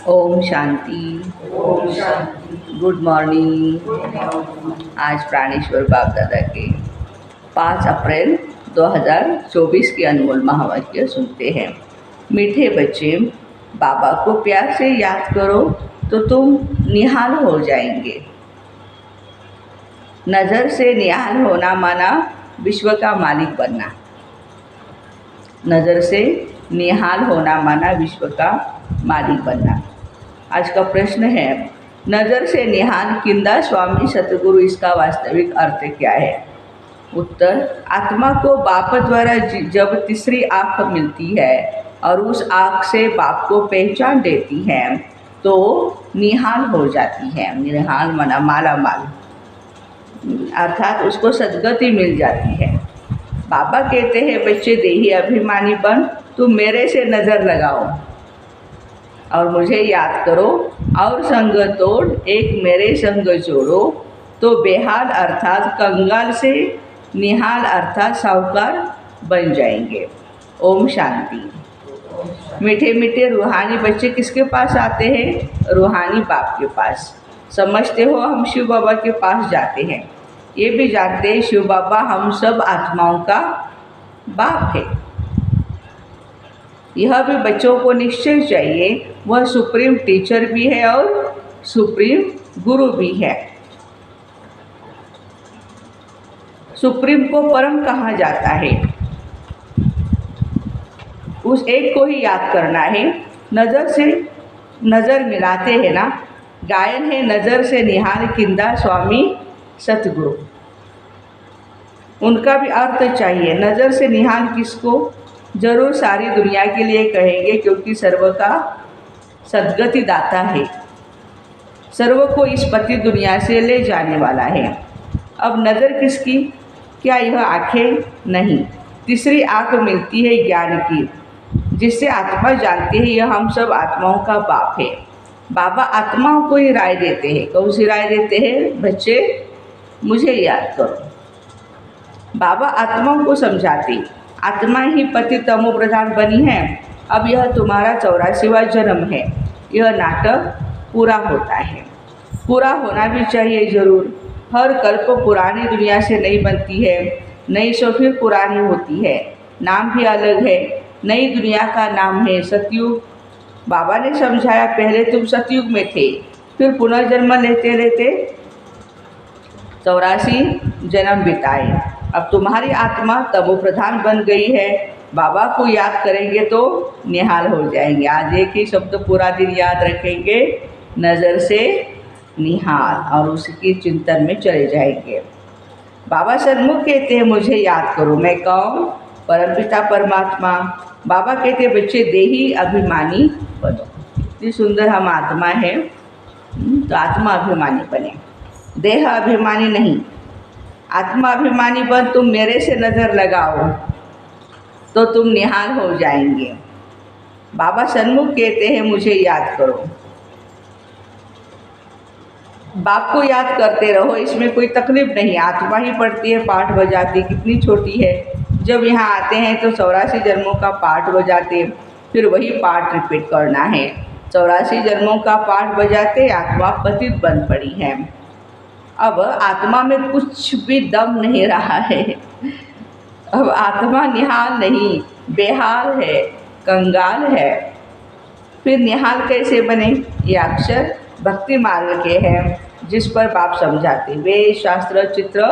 ओम शांति। ओम शांति। Good morning. Good morning. आज प्राणेश्वर बाप दादा के 5 अप्रैल 2024 के अनमोल महावाक्य सुनते हैं। मीठे बच्चे, बाबा को प्यार से याद करो तो तुम निहाल हो जाएंगे। नज़र से निहाल होना माना विश्व का मालिक बनना। नज़र से निहाल होना माना विश्व का मालिक बनना। आज का प्रश्न है, नज़र से निहाल किंदा स्वामी सतगुरु, इसका वास्तविक अर्थ क्या है? उत्तर, आत्मा को बाप द्वारा जब तीसरी आँख मिलती है और उस आँख से बाप को पहचान देती है तो निहाल हो जाती है। निहाल माना माला माल, अर्थात उसको सद्गति मिल जाती है। बाबा कहते हैं, बच्चे देही अभिमानी बन, तुम मेरे से नज़र लगाओ और मुझे याद करो और संग तोड़ एक मेरे संग जोड़ो तो बेहाल अर्थात कंगाल से निहाल अर्थात साहूकार बन जाएंगे। ओम शांति। मीठे मीठे रूहानी बच्चे किसके पास आते हैं? रूहानी बाप के पास। समझते हो हम शिव बाबा के पास जाते हैं, ये भी जानते हैं शिव बाबा हम सब आत्माओं का बाप है। यह भी बच्चों को निश्चय चाहिए, वह सुप्रीम टीचर भी है और सुप्रीम गुरु भी है। सुप्रीम को परम कहा जाता है, उस एक को ही याद करना है। नज़र से नज़र मिलाते हैं ना, गायन है नज़र से निहाल किंदा स्वामी सतगुरु, उनका भी अर्थ चाहिए। नज़र से निहाल किसको? जरूर सारी दुनिया के लिए कहेंगे, क्योंकि सर्व का सद्गति दाता है, सर्व को इस पति दुनिया से ले जाने वाला है। अब नज़र किसकी? क्या यह आँखें? नहीं, तीसरी आँख मिलती है ज्ञान की, जिससे आत्मा जानती है यह हम सब आत्माओं का बाप है। बाबा आत्माओं को ही राय देते हैं। कौन सी राय देते हैं? बच्चे मुझे याद करो। बाबा आत्माओं को समझाते, आत्मा ही पति तमो प्रधान बनी है। अब यह तुम्हारा 84वां जन्म है। यह नाटक पूरा होता है, पूरा होना भी चाहिए जरूर। हर कल्प पुरानी दुनिया से नहीं बनती है, नई सो फिर पुरानी होती है। नाम भी अलग है, नई दुनिया का नाम है सतयुग। बाबा ने समझाया, पहले तुम सतयुग में थे, फिर पुनर्जन्म लेते लेते 84 जन्म बिताए। अब तुम्हारी आत्मा तमो प्रधान बन गई है। बाबा को याद करेंगे तो निहाल हो जाएंगे। आज एक ही शब्द पूरा दिन याद रखेंगे, नज़र से निहाल, और उसकी चिंतन में चले जाएंगे। बाबा सन्मुख कहते हैं, मुझे याद करो। मैं कौन? परमपिता परमात्मा। बाबा कहते हैं, बच्चे देही अभिमानी बनो। इतनी सुंदर हम आत्मा है, तो आत्मा अभिमानी बने, देह अभिमानी नहीं। आत्मा अभिमानी बन, तुम मेरे से नज़र लगाओ तो तुम निहाल हो जाएंगे। बाबा सन्मुख कहते हैं, मुझे याद करो। बाप को याद करते रहो, इसमें कोई तकलीफ नहीं। आत्मा ही पढ़ती है, पाठ बजाती, कितनी छोटी है। जब यहाँ आते हैं तो 84 जन्मों का पाठ बजाते, फिर वही पाठ रिपीट करना है। 84 जन्मों का पाठ बजाते आत्मा पतित बन पड़ी है। अब आत्मा में कुछ भी दम नहीं रहा है। अब आत्मा निहाल नहीं, बेहाल है, कंगाल है। फिर निहाल कैसे बने? ये अक्षर भक्ति मार्ग के हैं, जिस पर बाप समझाते, वे शास्त्र चित्र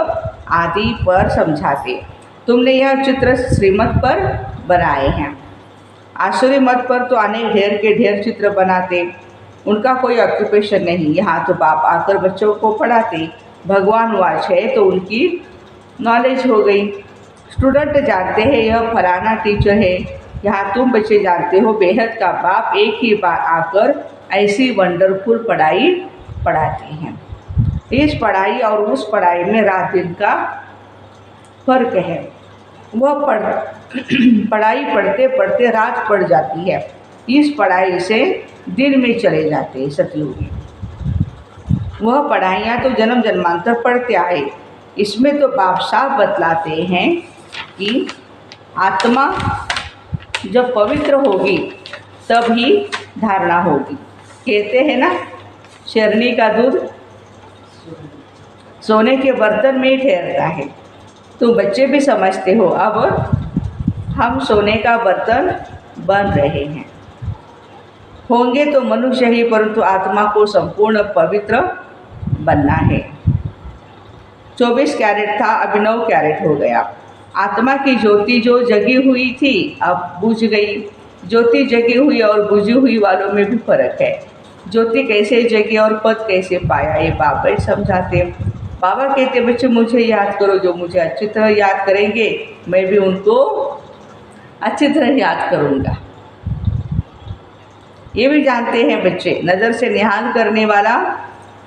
आदि पर समझाते। तुमने यह चित्र श्रीमत पर बनाए हैं। आसुरी मत पर तो अनेक ढेर के ढेर चित्र बनाते, उनका कोई ऑक्यूपेशन नहीं। यहाँ तो बाप आकर बच्चों को पढ़ाते। भगवान वाच है तो उनकी नॉलेज हो गई। स्टूडेंट जानते हैं यह फलाना टीचर है। यहाँ तुम बच्चे जानते हो बेहद का बाप एक ही बार आकर ऐसी वंडरफुल पढ़ाई पढ़ाते हैं। इस पढ़ाई और उस पढ़ाई में रात दिन का फर्क है। वह पढ़ाई पढ़ते पढ़ते रात पड़ जाती है, इस पढ़ाई से दिन में चले जाते हैं सतयुग में। वह पढ़ाइयाँ तो जन्म जन्मांतर पढ़ते आए। इसमें तो बाप साफ बतलाते हैं कि आत्मा जब पवित्र होगी तब ही धारणा होगी। कहते हैं ना, शेरनी का दूध सोने के बर्तन में ही ठहरता है। तो बच्चे भी समझते हो, अब हम सोने का बर्तन बन रहे हैं। होंगे तो मनुष्य ही, परंतु आत्मा को संपूर्ण पवित्र बनना है। 24 कैरेट था, अभी 9 कैरेट हो गया। आत्मा की ज्योति जो जगी हुई थी अब बुझ गई। ज्योति जगी हुई और बुझी हुई वालों में भी फर्क है। ज्योति कैसे जगी और पद कैसे पाया, ये बाबा समझाते। बाबा कहते बच्चे मुझे याद करो, जो मुझे अच्छी तरह याद करेंगे मैं भी उनको अच्छी तरह याद करूँगा। ये भी जानते हैं बच्चे, नज़र से निहाल करने वाला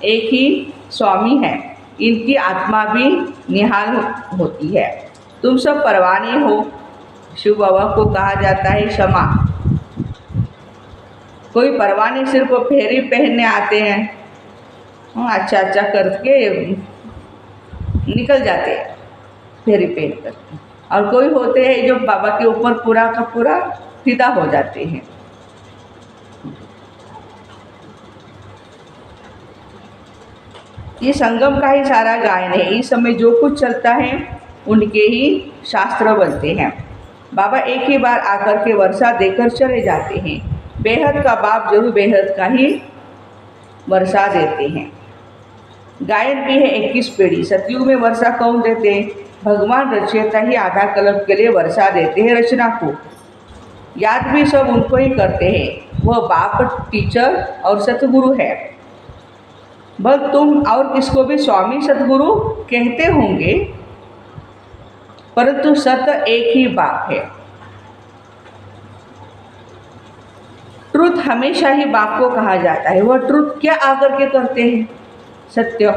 एक ही स्वामी है, इनकी आत्मा भी निहाल होती है। तुम सब परवाने हो। शिव बाबा को कहा जाता है क्षमा। कोई परवाने सिर्फ फेरी पहनने आते हैं, अच्छा अच्छा करके निकल जाते हैं फेरी पहन कर, और कोई होते हैं जो बाबा के ऊपर पूरा का पूरा फिदा हो जाते हैं। ये संगम का ही सारा गायन है। इस समय जो कुछ चलता है उनके ही शास्त्र बनते हैं। बाबा एक ही बार आकर के वर्षा देकर चले जाते हैं। बेहद का बाप जरूर बेहद का ही वर्षा देते हैं। गायन भी है 21 पीढ़ी। सतयुग में वर्षा कौन देते हैं? भगवान रचयिता ही आधा कल्प के लिए वर्षा देते हैं रचना को। याद भी सब उनको ही करते हैं। वह बाप, टीचर और सतगुरु है। बस तुम और किसको भी स्वामी सतगुरु कहते होंगे, परंतु सत्य एक ही बाप है। ट्रुथ हमेशा ही बाप को कहा जाता है। वह ट्रुथ क्या आकर के करते हैं? सत्य।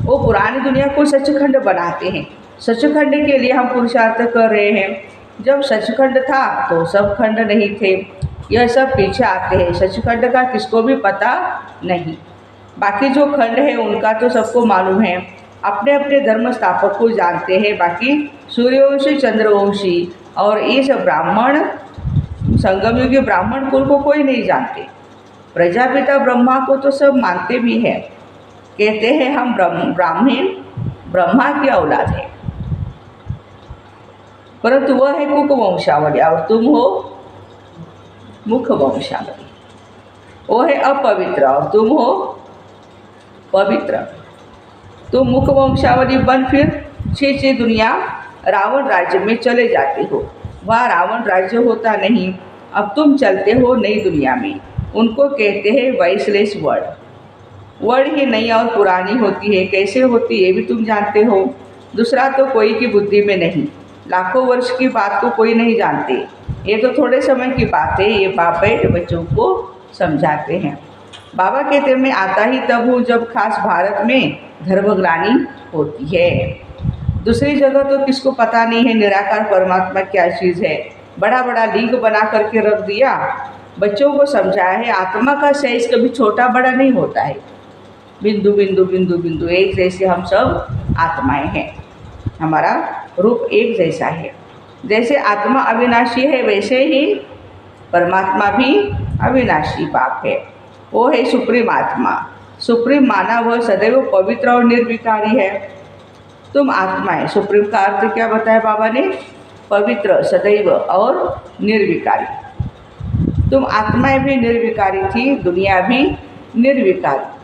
वो पुरानी दुनिया को सचखंड बनाते हैं। सचखंड के लिए हम पुरुषार्थ कर रहे हैं। जब सचखंड था तो सब खंड नहीं थे। यह सब पीछे आते हैं। सचखंड का किसको भी पता नहीं। बाकी जो खंड है उनका तो सबको मालूम है। अपने अपने धर्म स्थापक को जानते हैं। बाकी सूर्यवंशी, चंद्रवंशी और ये सब ब्राह्मण, संगमयुगी ब्राह्मण कुल को कोई नहीं जानते। प्रजापिता ब्रह्मा को तो सब मानते भी हैं। कहते हैं हम ब्राह्मण ब्रह्मा की औलाद है, परंतु वह है कुक वंशावली और तुम हो मुख वंशावली। वो है अपवित्र और तुम हो पवित्र। तुम मुख वंशावली बन फिर छे दुनिया रावण राज्य में चले जाते हो। वहाँ रावण राज्य होता नहीं। अब तुम चलते हो नई दुनिया में। उनको कहते हैं वाइसलेस वर्ड। वर्ड ही नई और पुरानी होती है। कैसे होती है ये भी तुम जानते हो। दूसरा तो कोई की बुद्धि में नहीं। लाखों वर्ष की बात को कोई नहीं जानते। ये तो थोड़े समय की बात है। ये बाप बैठ बच्चों को समझाते हैं। बाबा कहते मैं आता ही तब हूँ जब खास भारत में धर्मग्लानि होती है। दूसरी जगह तो किसको पता नहीं है निराकार परमात्मा क्या चीज़ है। बड़ा बड़ा लिंग बना करके रख दिया। बच्चों को समझाया है आत्मा का साइज कभी छोटा बड़ा नहीं होता है। बिंदु बिंदु बिंदु बिंदु एक जैसे हम सब आत्माएं हैं। हमारा रूप एक जैसा है। जैसे आत्मा अविनाशी है वैसे ही परमात्मा भी अविनाशी बाप है। वो है सुप्रीम आत्मा। सुप्रीम माना वह सदैव पवित्र और निर्विकारी है। तुम आत्माएं। सुप्रीम का अर्थ क्या बताया बाबा ने? पवित्र, सदैव और निर्विकारी। तुम आत्माएं भी निर्विकारी थी, दुनिया भी निर्विकारी।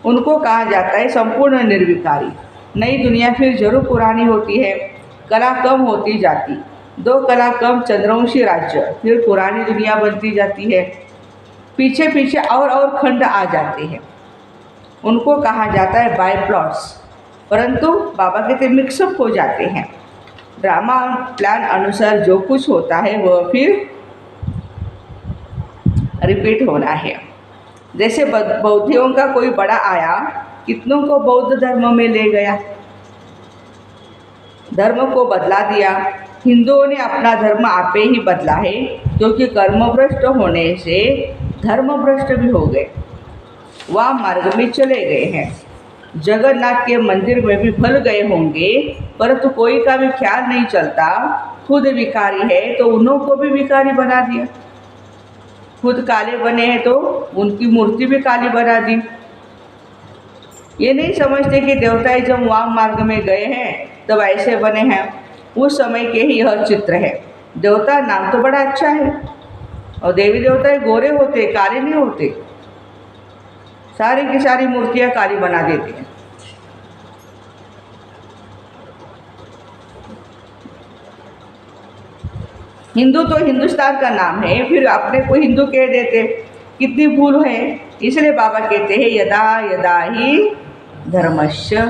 उनको कहा जाता है संपूर्ण निर्विकारी। नई दुनिया फिर जरूर पुरानी होती है। कला कम होती जाती। 2 कला कम चंद्रवंशी राज्य, फिर पुरानी दुनिया बनती जाती है। पीछे पीछे और खंड आ जाते हैं। उनको कहा जाता है बाय प्लॉट्स। परंतु बाबा कहते मिक्सअप हो जाते हैं। ड्रामा प्लान अनुसार जो कुछ होता है वह फिर रिपीट होना है। जैसे बौद्धियों का कोई बड़ा आया, कितनों को बौद्ध धर्म में ले गया, धर्म को बदला दिया। हिंदुओं ने अपना धर्म आपे ही बदला है, क्योंकि कर्मभ्रष्ट होने से धर्मभ्रष्ट भी हो गए, वह मार्ग में चले गए हैं। जगन्नाथ के मंदिर में भी भल गए होंगे, परंतु कोई का भी ख्याल नहीं चलता। खुद विकारी है तो उन्हों को भी विकारी बना दिया। खुद काले बने हैं तो उनकी मूर्ति भी काली बना दी। ये नहीं समझते कि देवता जब वाम मार्ग में गए हैं तब ऐसे बने हैं। उस समय के ही यह चित्र है। देवता नाम तो बड़ा अच्छा है और देवी देवता गोरे होते, काले नहीं होते। सारी की सारी मूर्तियां काली बना देते हैं। हिंदू तो हिंदुस्तान का नाम है, फिर अपने को हिंदू कह देते, कितनी भूल है। इसलिए बाबा कहते हैं यदा यदा ही धर्मस्य।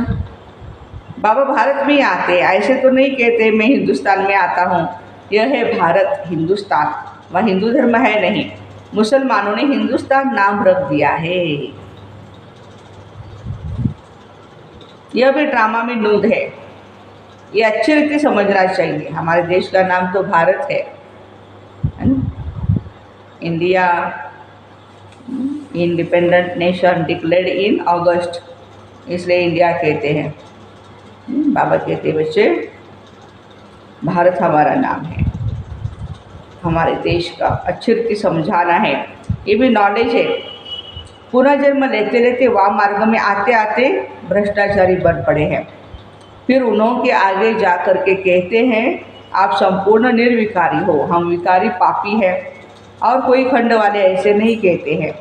बाबा भारत में ही आते, ऐसे तो नहीं कहते मैं हिंदुस्तान में आता हूँ। यह है भारत, हिंदुस्तान, वह हिंदू धर्म है नहीं। मुसलमानों ने हिंदुस्तान नाम रख दिया है। यह भी ड्रामा में नूद है। ये अच्छी रीति समझना चाहिए। हमारे देश का नाम तो भारत है ना? India independent nation declared in August, इसलिए इंडिया कहते हैं। बाबा कहते बच्चे भारत हमारा नाम है, हमारे देश का अच्छी रीति समझाना है। ये भी नॉलेज है। पुनर्जन्म लेते लेते वाम मार्ग में आते आते भ्रष्टाचारी बन पड़े हैं। फिर उन्हों के आगे जा कर के कहते हैं आप संपूर्ण निर्विकारी हो, हम विकारी पापी हैं। और कोई खंड वाले ऐसे नहीं कहते हैं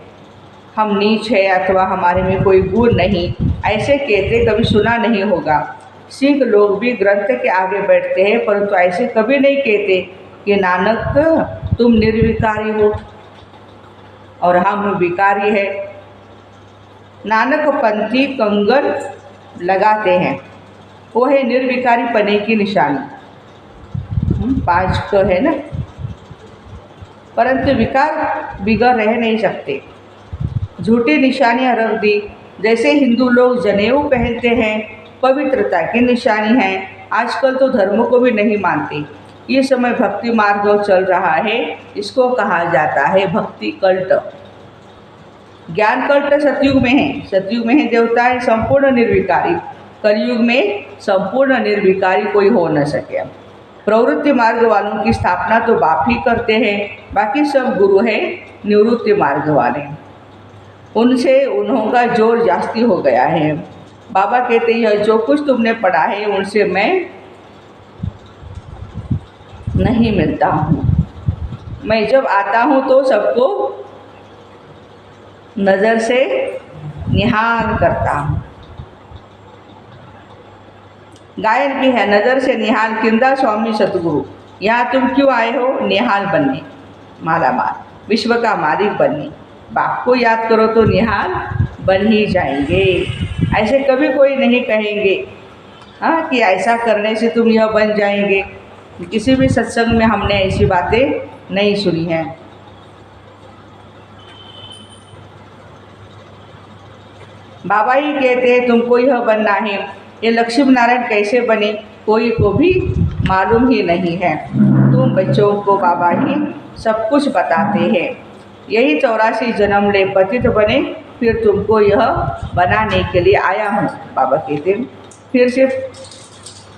हम नीच है अथवा हमारे में कोई गुण नहीं, ऐसे कहते कभी सुना नहीं होगा। सिख लोग भी ग्रंथ के आगे बैठते हैं, परंतु ऐसे कभी नहीं कहते कि नानक तुम निर्विकारी हो और हम विकारी है। नानक पंथी कंगन लगाते हैं, वो है निर्विकारी पने की निशानी। 5 तो है ना, परंतु विकार बिगड़ रह नहीं सकते। झूठी निशानियां रख दी। जैसे हिंदू लोग जनेऊ पहनते हैं, पवित्रता की निशानी है। आजकल तो धर्म को भी नहीं मानते। ये समय भक्ति मार्ग चल रहा है, इसको कहा जाता है भक्ति कल्ट। ज्ञान कल्ट सतयुग में है। सतयुग में है देवताएं संपूर्ण निर्विकारी, कलयुग में संपूर्ण निर्विकारी कोई हो न सके। प्रवृत्ति मार्ग वालों की स्थापना तो बाप ही करते हैं, बाकी सब गुरु हैं निवृत्ति मार्ग वाले। उनसे उन्हों का जोर जास्ती हो गया है। बाबा कहते हैं जो कुछ तुमने पढ़ा है उनसे मैं नहीं मिलता हूँ। मैं जब आता हूँ तो सबको नज़र से निहाल करता हूँ। गायन भी है, नज़र से निहाल किंदा स्वामी सतगुरु। यहाँ तुम क्यों आए हो? निहाल बनने, माला माल, विश्व का मालिक बनने। बाप को याद करो तो निहाल बन ही जाएंगे। ऐसे कभी कोई नहीं कहेंगे हाँ कि ऐसा करने से तुम यह बन जाएंगे। किसी भी सत्संग में हमने ऐसी बातें नहीं सुनी हैं। बाबा ही कहते हैं तुमको यह बनना है। ये लक्ष्मी नारायण कैसे बने कोई को भी मालूम ही नहीं है। तुम बच्चों को बाबा ही सब कुछ बताते हैं। यही 84 जन्म ले पतित बने, फिर तुमको यह बनाने के लिए आया हूँ। बाबा कहते हैं फिर से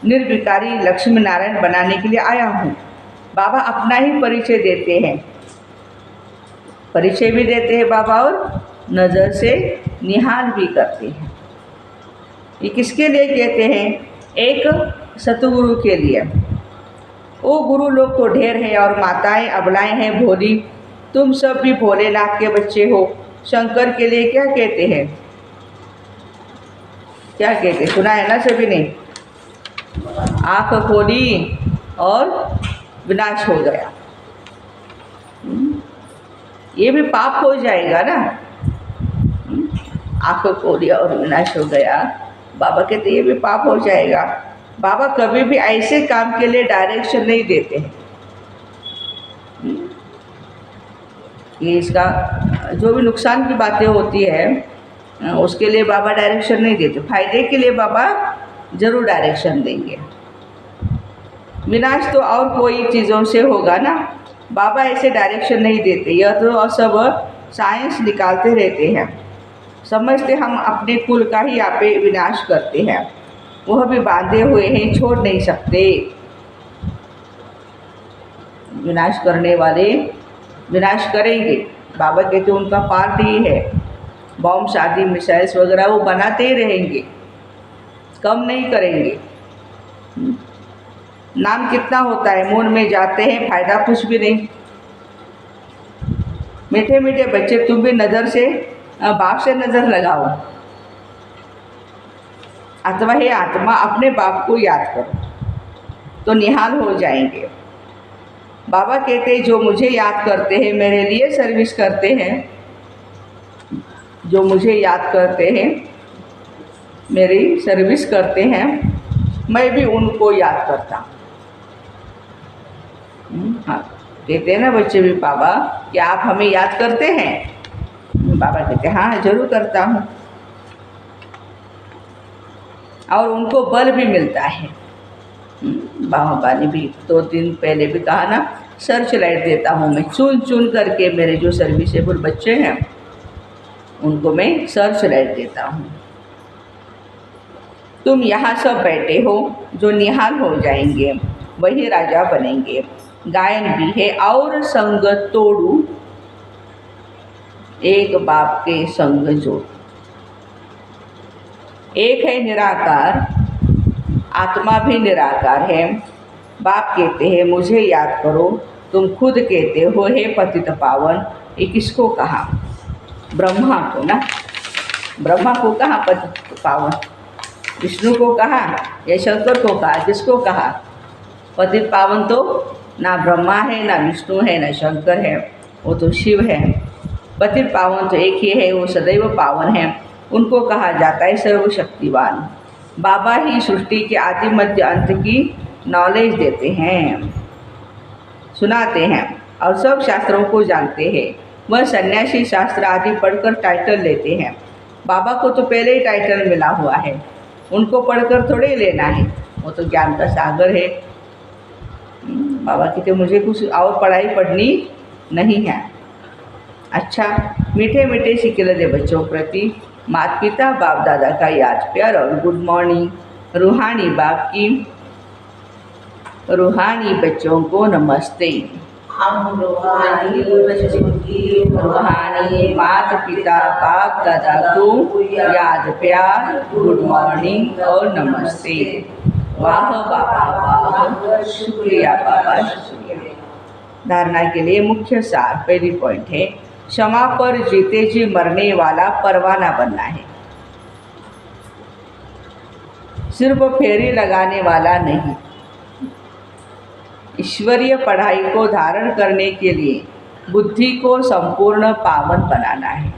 निर्विकारी लक्ष्मी नारायण बनाने के लिए आया हूँ। बाबा अपना ही परिचय देते हैं, परिचय भी देते हैं बाबा और नज़र से निहाल भी करते हैं। ये किसके लिए कहते हैं? एक सतगुरु के लिए। वो गुरु लोग तो ढेर है और माताएं अबलाएं हैं भोली। तुम सब भी भोलेनाथ के बच्चे हो। शंकर के लिए क्या कहते हैं? क्या कहते? सुना है ना सभी ने? आँख खोली और विनाश हो गया। ये भी पाप हो जाएगा ना। आँख खोली और विनाश हो गया, बाबा कहते ये भी पाप हो जाएगा। बाबा कभी भी ऐसे काम के लिए डायरेक्शन नहीं देते हैं। ये इसका जो भी नुकसान की बातें होती है उसके लिए बाबा डायरेक्शन नहीं देते। फायदे के लिए बाबा ज़रूर डायरेक्शन देंगे। विनाश तो और कोई चीज़ों से होगा ना। बाबा ऐसे डायरेक्शन नहीं देते। यह तो सब साइंस निकालते रहते हैं। समझते हम अपने कुल का ही यहाँ पे विनाश करते हैं। वह भी बांधे हुए हैं, छोड़ नहीं सकते। विनाश करने वाले विनाश करेंगे। बाबा कहते उनका पार्ट ही है। बॉम्ब, शादी, मिसाइल्स वगैरह वो बनाते ही रहेंगे, कम नहीं करेंगे। नाम कितना होता है, मून में जाते हैं, फायदा कुछ भी नहीं। मीठे मीठे बच्चे, तुम भी नज़र से, बाप से नज़र लगाओ। अथवा हे आत्मा, अपने बाप को याद करो तो निहाल हो जाएंगे। बाबा कहते जो मुझे याद करते हैं, मेरे लिए सर्विस करते हैं, जो मुझे याद करते हैं, मेरी सर्विस करते हैं, मैं भी उनको याद करता हूँ। हाँ, कहते हैं ना बच्चे भी, बाबा क्या आप हमें याद करते हैं? बाबा कहते हैं हाँ जरूर करता हूँ। और उनको बल भी मिलता है। बाबा ने भी 2 दिन पहले भी कहा ना, सर्च लाइट देता हूँ मैं, चुन चुन करके मेरे जो सर्विसेबल बच्चे हैं उनको मैं सर्च लाइट देता हूँ। तुम यहाँ सब बैठे हो जो निहाल हो जाएंगे, वही राजा बनेंगे। गायन भी है, और संग तोड़ू, एक बाप के संग जोड़। एक है निराकार, आत्मा भी निराकार है। बाप कहते हैं मुझे याद करो, तुम खुद कहते हो हे पतित पावन। ये किसको कहा? ब्रह्मा को ना, ब्रह्मा को कहा पतित पावन, विष्णु को कहा या शंकर को कहा? किसको कहा? पतित पावन तो ना ब्रह्मा है, ना विष्णु है, ना शंकर है, वो तो शिव है। पतित पावन तो एक ही है, वो सदैव पावन है। उनको कहा जाता है सर्वशक्तिवान। बाबा ही सृष्टि के आदि मध्य अंत की नॉलेज देते हैं, सुनाते हैं और सब शास्त्रों को जानते हैं। वह सन्यासी शास्त्र आदि पढ़कर टाइटल लेते हैं। बाबा को तो पहले ही टाइटल मिला हुआ है, उनको पढ़कर थोड़े लेना है, वो तो ज्ञान का सागर है। बाबा कहते मुझे कुछ और पढ़ाई पढ़नी नहीं है। अच्छा, मीठे मीठे सिक्के दे बच्चों प्रति माता पिता बाप दादा का याद प्यार और गुड मॉर्निंग। रूहानी बाप की रूहानी बच्चों को नमस्ते। हम रूहानी बच्चों की रूहानी माता पिता बाप दादा को याद प्यार, गुड मॉर्निंग और नमस्ते। वाह बाबा वाह, शुक्रिया बाबा शुक्रिया। धारणा के लिए मुख्य सार, पहली पॉइंट है क्षमा पर जीते जी मरने वाला परवाना बनना है, सिर्फ फेरी लगाने वाला नहीं। ईश्वरीय पढ़ाई को धारण करने के लिए बुद्धि को संपूर्ण पावन बनाना है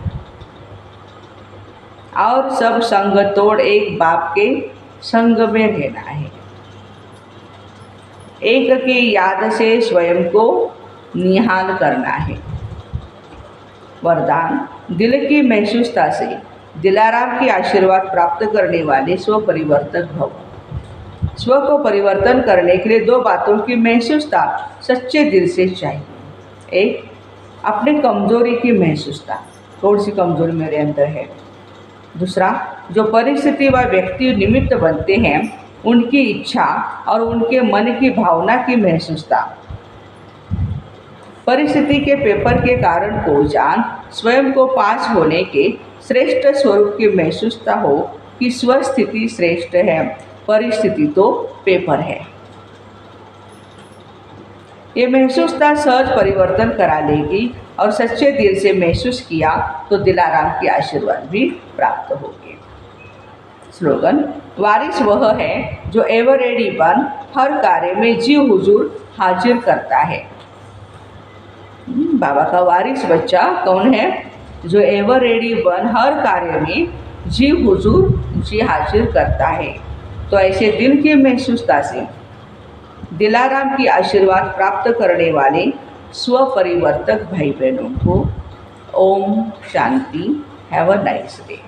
और सब संग तोड़ एक बाप के संग में रहना है। एक की याद से स्वयं को निहाल करना है। वरदान, दिल की महसूसता से दिलाराम की आशीर्वाद प्राप्त करने वाले स्व परिवर्तक भव। स्व को परिवर्तन करने के लिए 2 बातों की महसूसता सच्चे दिल से चाहिए। एक, अपने कमजोरी की महसूसता, थोड़ी सी कमजोरी मेरे अंदर है। दूसरा, जो परिस्थिति व व्यक्ति निमित्त बनते हैं उनकी इच्छा और उनके मन की भावना की महसूसता। परिस्थिति के पेपर के कारण को जान स्वयं को पास होने के श्रेष्ठ स्वरूप की महसूसता हो कि स्वस्थिति श्रेष्ठ है, परिस्थिति तो पेपर है। ये महसूसता सहज परिवर्तन करा लेगी और सच्चे दिल से महसूस किया तो दिलाराम की आशीर्वाद भी प्राप्त होगी। स्लोगन, वारिस वह है जो एवर रेडी बन हर कार्य में जी हुजूर हाजिर करता है। बाबा का वारिस बच्चा कौन है? जो एवर रेडी बन हर कार्य में जी हुजूर जी हाजिर करता है। तो ऐसे दिल की महसूसता से दिलाराम की आशीर्वाद प्राप्त करने वाले स्व परिवर्तक भाई बहनों को ओम शांति। Have a nice day.